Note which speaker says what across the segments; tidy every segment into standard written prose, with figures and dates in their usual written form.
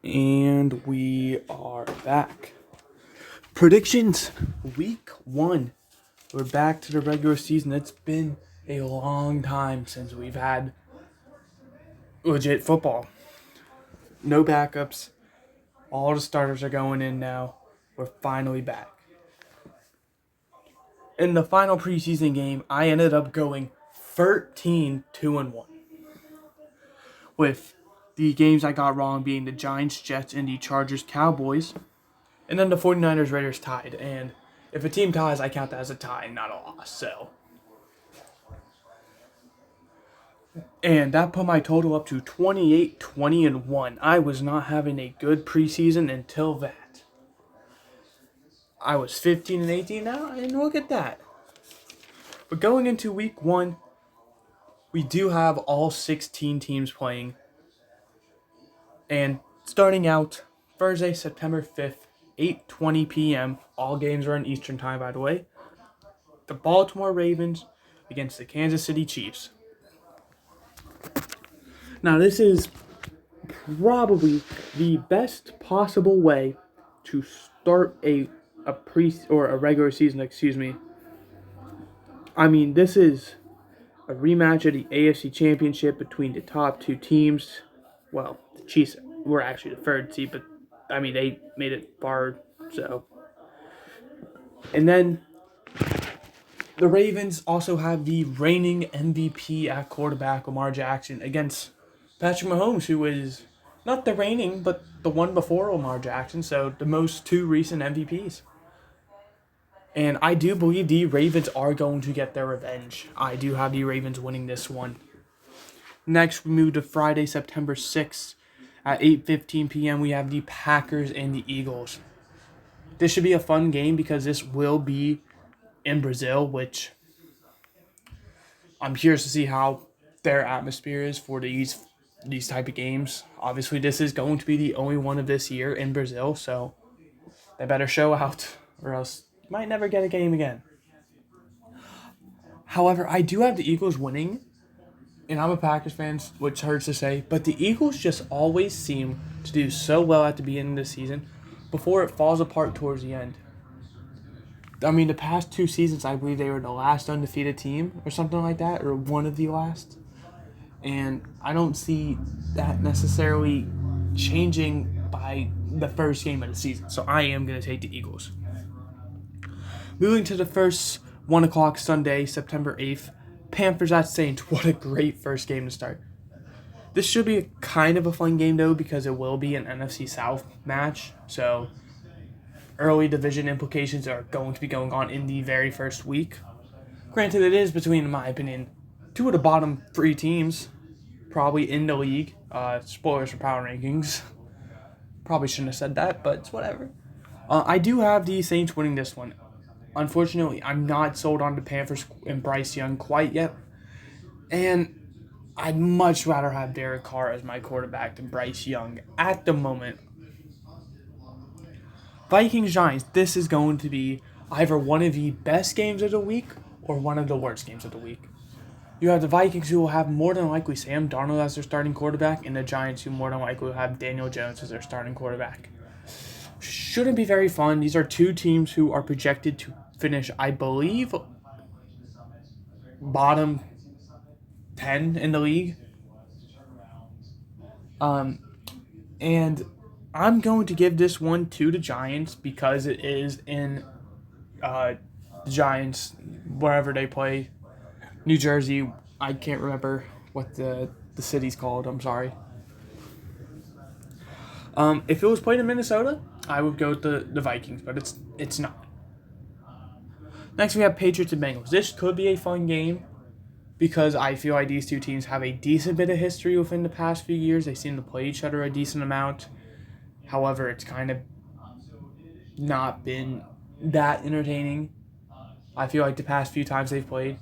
Speaker 1: And we are back. Predictions week 1. We're back to the regular season. It's been a long time since we've had legit football. No backups. All the starters are going in now. We're finally back. In the final preseason game, I ended up going 13-2-1. With the games I got wrong being the Giants, Jets, and the Chargers, Cowboys. And then the 49ers, Raiders tied. And if a team ties, I count that as a tie, not a loss. And that put my total up to 28-20-1. I was not having a good preseason until that. I was 15-18 now, and look at that. But going into week 1, we do have all 16 teams playing. And starting out Thursday, September 5th, 8:20 p.m. All games are in Eastern Time, by the way. The Baltimore Ravens against the Kansas City Chiefs. Now, this is probably the best possible way to start a regular season, I mean, this is a rematch of the AFC Championship between the top two teams. Well, the Chiefs were actually the third seed, but I mean, they made it far, so. And then the Ravens also have the reigning MVP at quarterback, Lamar Jackson, against Patrick Mahomes, who is not the reigning, but the one before Lamar Jackson, so the most two recent MVPs. And I do believe the Ravens are going to get their revenge. I do have the Ravens winning this one. Next, we move to Friday, September 6th at 8:15 p.m. We have the Packers and the Eagles. This should be a fun game because this will be in Brazil, which I'm curious to see how their atmosphere is for these type of games. Obviously, this is going to be the only one of this year in Brazil, so they better show out or else you might never get a game again. However, I do have the Eagles winning, and I'm a Packers fan, which hurts to say, but the Eagles just always seem to do so well at the beginning of the season before it falls apart towards the end. I mean, the past 2 seasons, I believe they were the last undefeated team or something like that, or one of the last. And I don't see that necessarily changing by the first game of the season. So I am going to take the Eagles. Moving to the first 1 o'clock Sunday, September 8th, Panthers at Saints. What a great first game to start. This should be kind of a fun game, though, because it will be an NFC South match. So early division implications are going to be going on in the very first week. Granted, it is between, in my opinion, 2 of the bottom 3 teams, probably in the league. Spoilers for power rankings. Probably shouldn't have said that, but it's whatever. I do have the Saints winning this one. Unfortunately, I'm not sold on the Panthers and Bryce Young quite yet. And I'd much rather have Derek Carr as my quarterback than Bryce Young at the moment. Vikings-Giants, this is going to be either one of the best games of the week or one of the worst games of the week. You have the Vikings, who will have more than likely Sam Darnold as their starting quarterback, and the Giants, who more than likely will have Daniel Jones as their starting quarterback. Shouldn't be very fun. These are 2 teams who are projected to finish, I believe, bottom 10 in the league. And I'm going to give this one to the Giants because it is in the Giants, wherever they play. New Jersey, I can't remember what the city's called, I'm sorry. If it was played in Minnesota, I would go with the Vikings, but it's not. Next, we have Patriots and Bengals. This could be a fun game because I feel like these 2 teams have a decent bit of history within the past few years. They seem to play each other a decent amount. However, it's kind of not been that entertaining. I feel like the past few times they've played.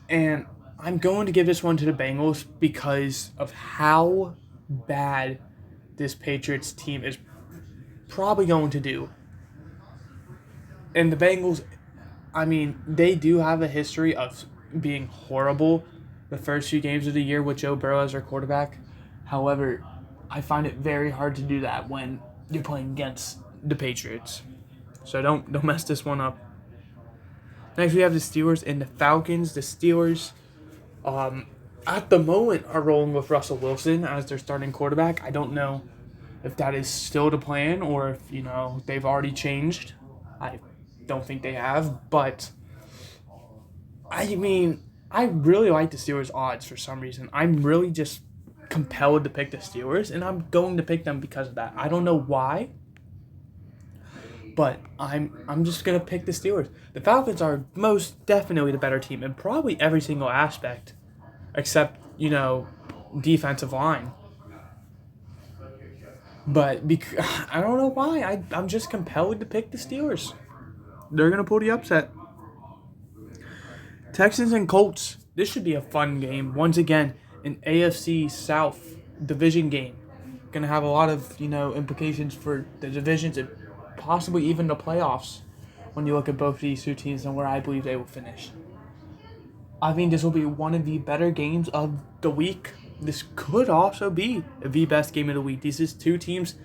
Speaker 1: And I'm going to give this one to the Bengals because of how bad this Patriots team is probably going to do. And the Bengals, I mean, they do have a history of being horrible the first few games of the year with Joe Burrow as their quarterback. However, I find it very hard to do that when you're playing against the Patriots. So don't mess this one up. Next we have the Steelers and the Falcons. The Steelers, at the moment, are rolling with Russell Wilson as their starting quarterback. I don't know if that is still the plan or if they've already changed. I don't think they have, but I mean, I really like the Steelers odds for some reason. I'm really just compelled to pick the Steelers, and I'm going to pick them because of that. I don't know why, but I'm just gonna pick the Steelers. The Falcons are most definitely the better team in probably every single aspect, except defensive line. But I don't know why. I'm just compelled to pick the Steelers. They're gonna pull the upset. Texans and Colts. This should be a fun game. Once again, an AFC South division game. Going to have a lot of, implications for the divisions and possibly even the playoffs when you look at both of these two teams and where I believe they will finish. I think this will be one of the better games of the week. This could also be the best game of the week. These are two teams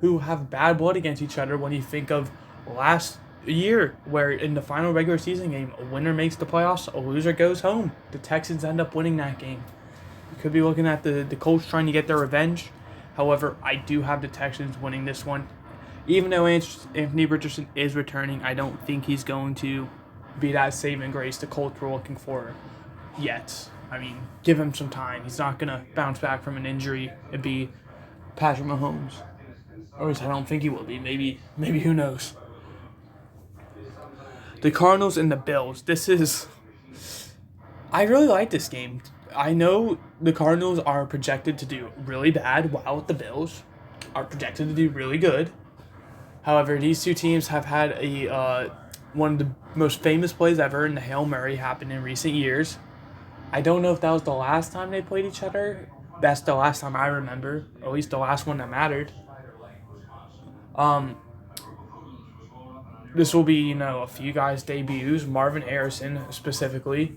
Speaker 1: who have bad blood against each other when you think of last year where in the final regular season game, a winner makes the playoffs, a loser goes home. The Texans end up winning that game. You could be looking at the Colts trying to get their revenge. However, I do have the Texans winning this one. Even though Anthony Richardson is returning, I don't think he's going to be that saving grace the Colts were looking for yet. I mean, give him some time. He's not going to bounce back from an injury and be Patrick Mahomes. Or at least I don't think he will be. Maybe who knows. The Cardinals and the Bills. I really like this game. I know the Cardinals are projected to do really bad, while the Bills are projected to do really good. However, these two teams have had one of the most famous plays ever in the Hail Mary happen in recent years. I don't know if that was the last time they played each other. That's the last time I remember, or at least the last one that mattered. This will be, a few guys' debuts, Marvin Harrison specifically.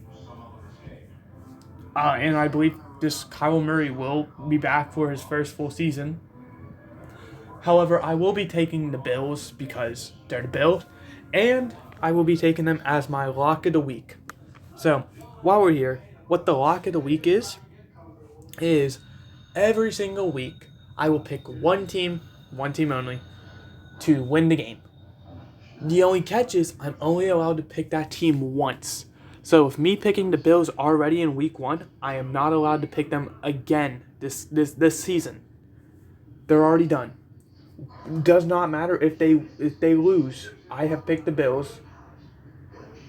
Speaker 1: And I believe this Kyler Murray will be back for his first full season. However, I will be taking the Bills because they're the Bills, and I will be taking them as my lock of the week. So, while we're here, what the lock of the week is every single week I will pick one team only, to win the game. The only catch is I'm only allowed to pick that team once. So with me picking the Bills already in week 1, I am not allowed to pick them again this season. They're already done. Does not matter if they lose. I have picked the Bills.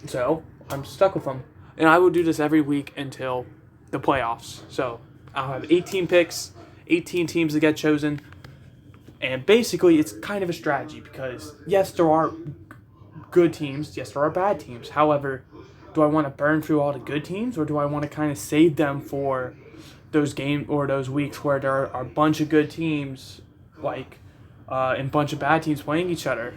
Speaker 1: So I'm stuck with them. And I will do this every week until the playoffs. So I'll have 18 picks, 18 teams that get chosen. And basically, it's kind of a strategy because, yes, there are good teams. Yes, there are bad teams. However, do I want to burn through all the good teams or do I want to kind of save them for those games or those weeks where there are a bunch of good teams and a bunch of bad teams playing each other?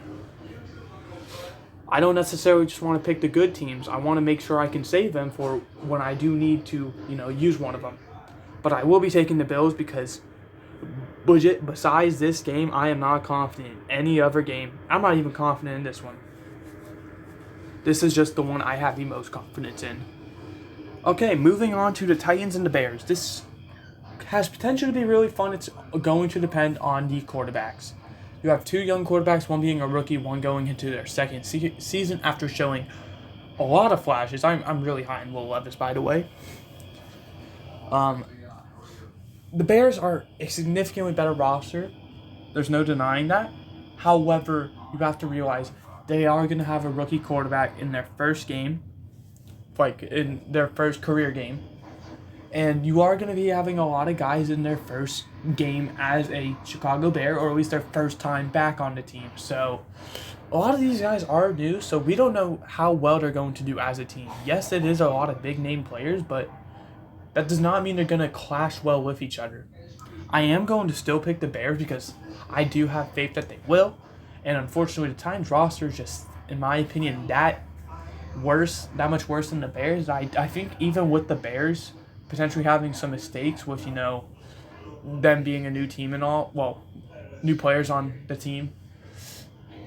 Speaker 1: I don't necessarily just want to pick the good teams. I want to make sure I can save them for when I do need to, use one of them. But I will be taking the Bills because besides this game, I am not confident in any other game. I'm not even confident in this one. This is just the one I have the most confidence in. Okay, moving on to the Titans and the Bears. This has potential to be really fun. It's going to depend on the quarterbacks. You have two young quarterbacks, one being a rookie, one going into their second season after showing a lot of flashes. I'm really high on Will Levis, by the way. The Bears are a significantly better roster. There's no denying that. However, you have to realize they are going to have a rookie quarterback in their first game, in their first career game. And you are going to be having a lot of guys in their first game as a Chicago Bear, or at least their first time back on the team. So a lot of these guys are new, so we don't know how well they're going to do as a team. Yes, it is a lot of big-name players, but that does not mean they're going to clash well with each other. I am going to still pick the Bears because I do have faith that they will. And unfortunately, the Titans roster is just, in my opinion, that much worse than the Bears. I think even with the Bears potentially having some mistakes with, them being a new team and all, well, new players on the team,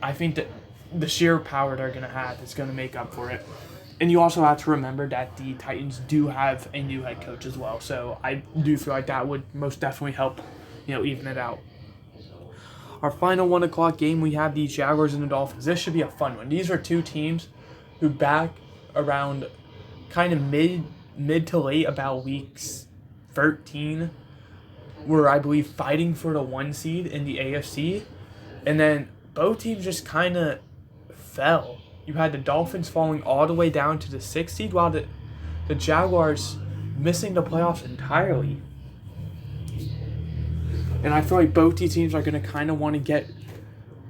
Speaker 1: I think that the sheer power they're going to have is going to make up for it. And you also have to remember that the Titans do have a new head coach as well. So I do feel like that would most definitely help, even it out. Our final 1 o'clock game, we have the Jaguars and the Dolphins. This should be a fun one. These are two teams who back around kind of mid to late, about weeks 13, were, I believe, fighting for the 1 seed in the AFC. And then both teams just kind of fell. You had the Dolphins falling all the way down to the 6th seed, while the Jaguars missing the playoffs entirely. And I feel like both these teams are going to kind of want to get,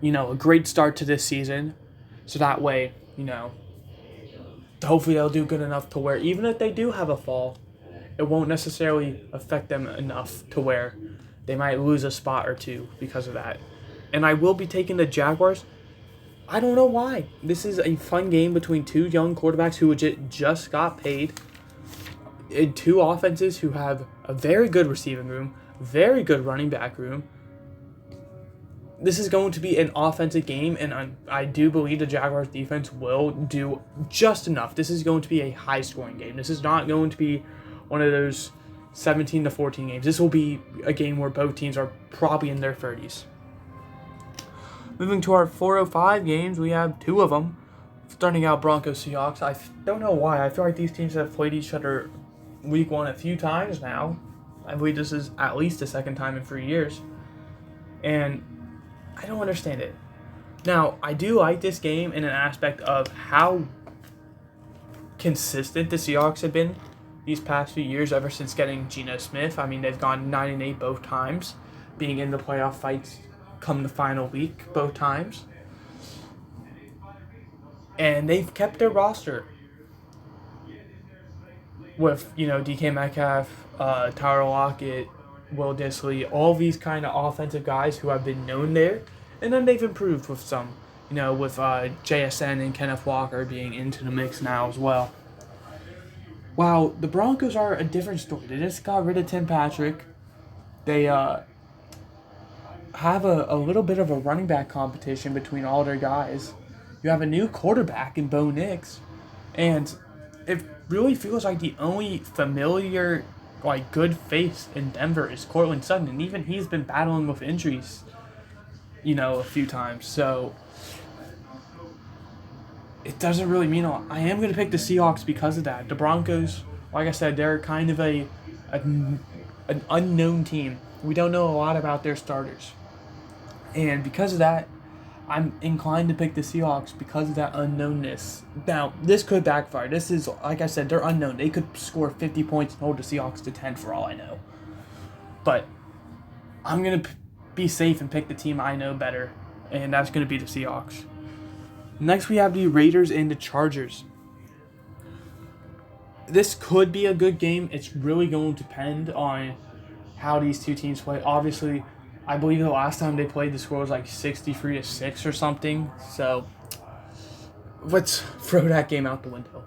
Speaker 1: a great start to this season. So that way, hopefully they'll do good enough to where even if they do have a fall, it won't necessarily affect them enough to where they might lose a spot or two because of that. And I will be taking the Jaguars. I don't know why. This is a fun game between two young quarterbacks who just got paid, and two offenses who have a very good receiving room, very good running back room. This is going to be an offensive game, and I do believe the Jaguars defense will do just enough. This is going to be a high-scoring game. This is not going to be one of those 17-14 games. This will be a game where both teams are probably in their 30s. Moving to our 4:05 games, we have two of them. Starting out Broncos Seahawks. I don't know why. I feel like these teams have played each other week 1 a few times now. I believe this is at least the second time in 3 years. And I don't understand it. Now, I do like this game in an aspect of how consistent the Seahawks have been these past few years ever since getting Geno Smith. I mean, they've gone 9-8 both times, being in the playoff fights come the final week both times. And they've kept their roster with, DK Metcalf, Tyler Lockett, Will Dissly, all these kind of offensive guys who have been known there. And then they've improved with some, with JSN and Kenneth Walker being into the mix now as well. Wow, the Broncos are a different story. They just got rid of Tim Patrick. They have a little bit of a running back competition between all their guys. You have a new quarterback in Bo Nix. And it really feels like the only familiar, good face in Denver is Courtland Sutton. And even he's been battling with injuries, a few times. So it doesn't really mean a lot. I am going to pick the Seahawks because of that. The Broncos, like I said, they're kind of an unknown team. We don't know a lot about their starters. And because of that, I'm inclined to pick the Seahawks because of that unknownness. Now, this could backfire. This is, like I said, they're unknown. They could score 50 points and hold the Seahawks to 10 for all I know. But I'm going to be safe and pick the team I know better, and that's going to be the Seahawks. Next, we have the Raiders and the Chargers. This could be a good game. It's really going to depend on how these two teams play. Obviously, I believe the last time they played, the score was 63-6 or something. So let's throw that game out the window.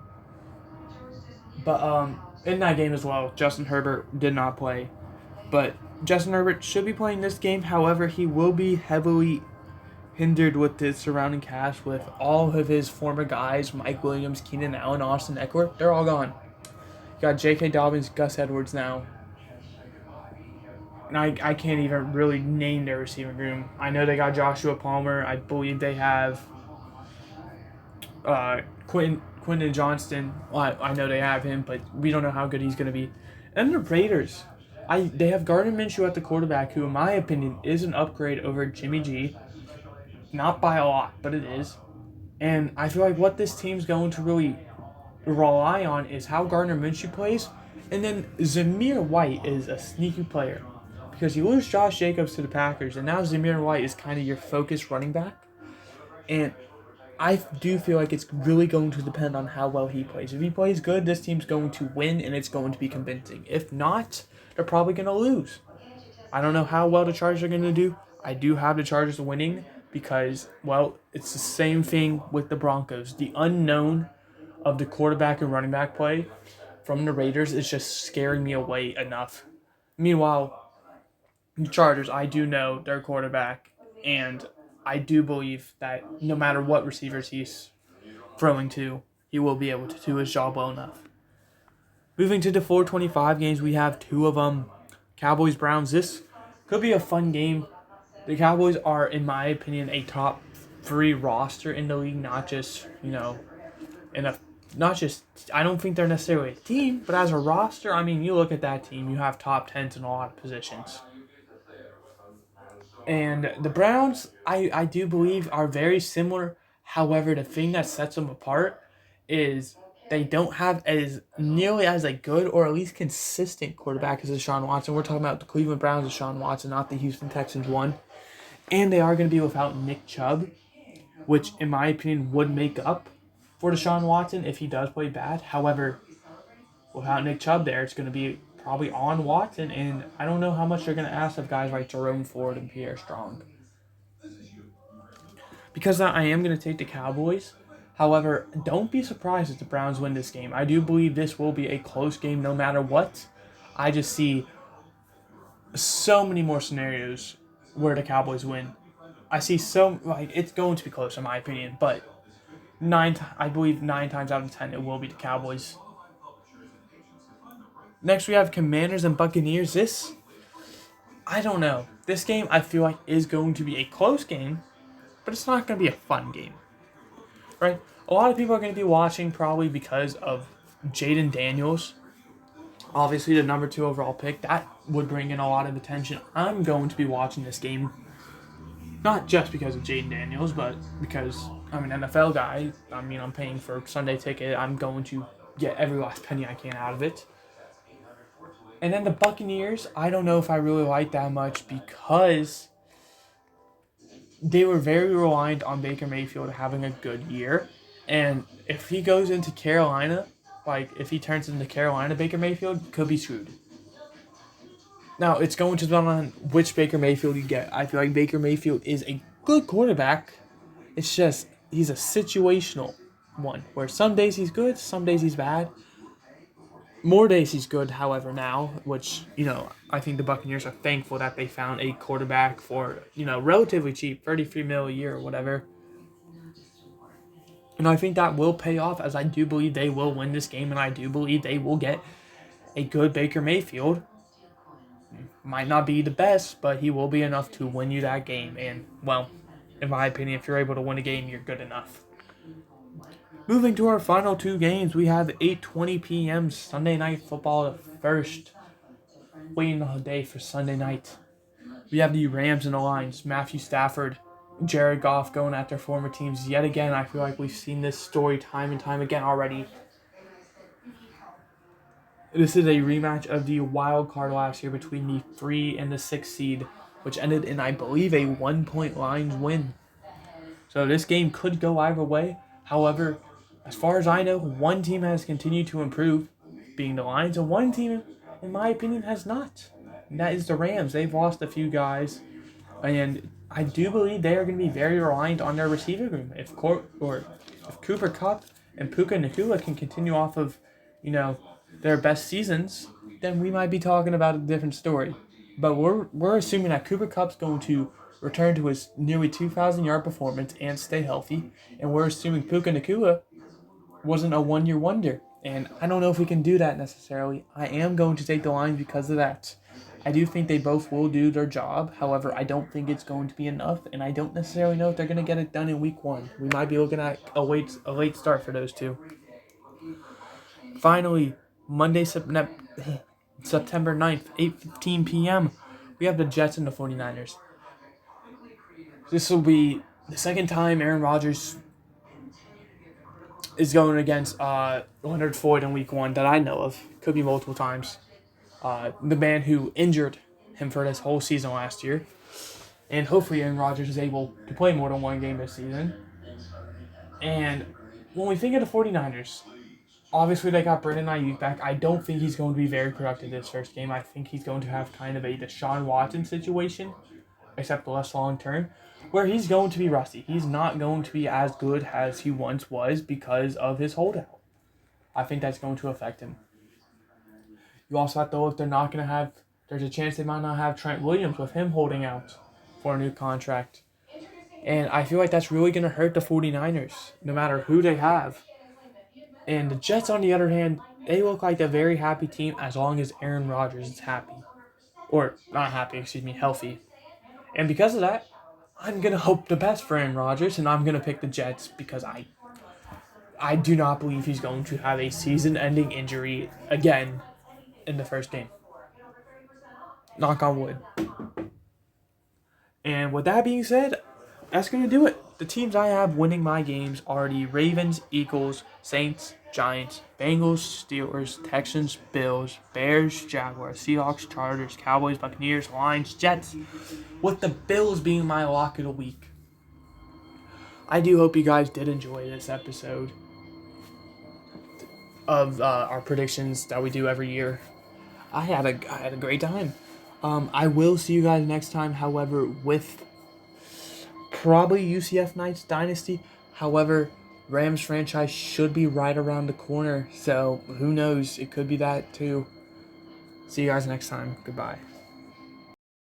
Speaker 1: But in that game as well, Justin Herbert did not play. But Justin Herbert should be playing this game. However, he will be heavily hindered with the surrounding cast with all of his former guys, Mike Williams, Keenan Allen, Austin Eckler. They're all gone. You got J.K. Dobbins, Gus Edwards now. And I can't even really name their receiving room. I know they got Joshua Palmer. I believe they have Quentin Johnston. Well, I know they have him, but we don't know how good he's going to be. And the Raiders, they have Gardner Minshew at the quarterback, who in my opinion is an upgrade over Jimmy G. Not by a lot, but it is. And I feel like what this team's going to really rely on is how Gardner Minshew plays. And then Zamir White is a sneaky player. Because you lose Josh Jacobs to the Packers, and now Zamir White is kind of your focused running back. And I do feel like it's really going to depend on how well he plays. If he plays good, this team's going to win, and it's going to be convincing. If not, they're probably going to lose. I don't know how well the Chargers are going to do. I do have the Chargers winning because, well, it's the same thing with the Broncos. The unknown of the quarterback and running back play from the Raiders is just scaring me away enough. Meanwhile, The Chargers, I do know their quarterback, and I do believe that no matter what receivers he's throwing to, he will be able to do his job well enough. Moving to the 425 games, we have two of them. Cowboys Browns. This could be a fun game. The Cowboys are, in my opinion, a top three roster in the league, not just, in a not just I don't think they're necessarily a team, but as a roster, I mean, you look at that team, you have top tens in a lot of positions. And the Browns, I do believe, are very similar. However, the thing that sets them apart is they don't have as nearly as a good or at least consistent quarterback as Deshaun Watson. We're talking about the Cleveland Browns, Deshaun Watson, not the Houston Texans one. And they are going to be without Nick Chubb, which, in my opinion, would make up for Deshaun Watson if he does play bad. However, without Nick Chubb there, it's going to be probably on Watson, and I don't know how much they're going to ask of guys like Jerome Ford and Pierre Strong. Because I am going to take the Cowboys. However, don't be surprised if the Browns win this game. I do believe this will be a close game no matter what. I just see so many more scenarios where the Cowboys win. I see it's going to be close in my opinion, but I believe 9 times out of 10 it will be the Cowboys. Next we have Commanders and Buccaneers. I don't know. This game I feel like is going to be a close game, but it's not going to be a fun game. Right? A lot of people are going to be watching probably because of Jaden Daniels. Obviously the number 2 overall pick. That would bring in a lot of attention. I'm going to be watching this game not just because of Jaden Daniels, but because I'm an NFL guy. I mean, I'm paying for a Sunday ticket. I'm going to get every last penny I can out of it. And then the Buccaneers, I don't know if I really like that much because they were very reliant on Baker Mayfield having a good year. And if he goes into Carolina, if he turns into Carolina Baker Mayfield, could be screwed. Now, it's going to depend on which Baker Mayfield you get. I feel like Baker Mayfield is a good quarterback. It's just, he's a situational one, where some days he's good, some days he's bad. More days he's good, however, now, which, I think the Buccaneers are thankful that they found a quarterback for, relatively cheap, $33 million a year or whatever. And I think that will pay off, as I do believe they will win this game, and I do believe they will get a good Baker Mayfield. Might not be the best, but he will be enough to win you that game. And, well, in my opinion, if you're able to win a game, you're good enough. Moving to our final 2 games, we have 8:20 p.m. Sunday Night Football, the first waiting all day for Sunday night. We have the Rams and the Lions. Matthew Stafford, Jared Goff going at their former teams yet again. I feel like we've seen this story time and time again already. This is a rematch of the wild card last year between the 3 and the 6 seed, which ended in, I believe, a 1-point Lions win. So this game could go either way. However, as far as I know, one team has continued to improve, being the Lions, and one team, in my opinion, has not. And that is the Rams. They've lost a few guys, and I do believe they are going to be very reliant on their receiver room. If Cooper Kupp and Puka Nacua can continue off of, their best seasons, then we might be talking about a different story. But we're assuming that Cooper Kupp's going to return to his nearly 2,000-yard performance and stay healthy, and we're assuming Puka Nacua wasn't a one-year wonder. And I don't know if we can do that necessarily. I am going to take the Lions because of that. I do think they both will do their job. However, I don't think it's going to be enough, and I don't necessarily know if they're going to get it done in week 1. We might be looking at a late start for those two. Finally, Monday, September 9th, 8:15 p.m., we have the Jets and the 49ers. This will be the second time Aaron Rodgers is going against Leonard Floyd in week 1 that I know of. Could be multiple times. The man who injured him for this whole season last year. And hopefully Aaron Rodgers is able to play more than one game this season. And when we think of the 49ers, obviously they got Brandon Ayuk back. I don't think he's going to be very productive this first game. I think he's going to have kind of a Deshaun Watson situation, except less long term, where he's going to be rusty. He's not going to be as good as he once was because of his holdout. I think that's going to affect him. You also have to look, they're not going to have There's a chance they might not have Trent Williams with him holding out for a new contract. And I feel like that's really going to hurt the 49ers, no matter who they have. And the Jets, on the other hand, they look like a very happy team as long as Aaron Rodgers is happy. Or, not happy, healthy. And because of that, I'm going to hope the best for Aaron Rodgers, and I'm going to pick the Jets because I do not believe he's going to have a season-ending injury again in the first game. Knock on wood. And with that being said, that's going to do it. The teams I have winning my games are the Ravens, Eagles, Saints, Giants, Bengals, Steelers, Texans, Bills, Bears, Jaguars, Seahawks, Chargers, Cowboys, Buccaneers, Lions, Jets, with the Bills being my lock of the week. I do hope you guys did enjoy this episode of our predictions that we do every year. I had a great time. I will see you guys next time, however, with probably UCF Knights Dynasty. However, Rams franchise should be right around the corner, so who knows? It could be that too. See you guys next time. Goodbye.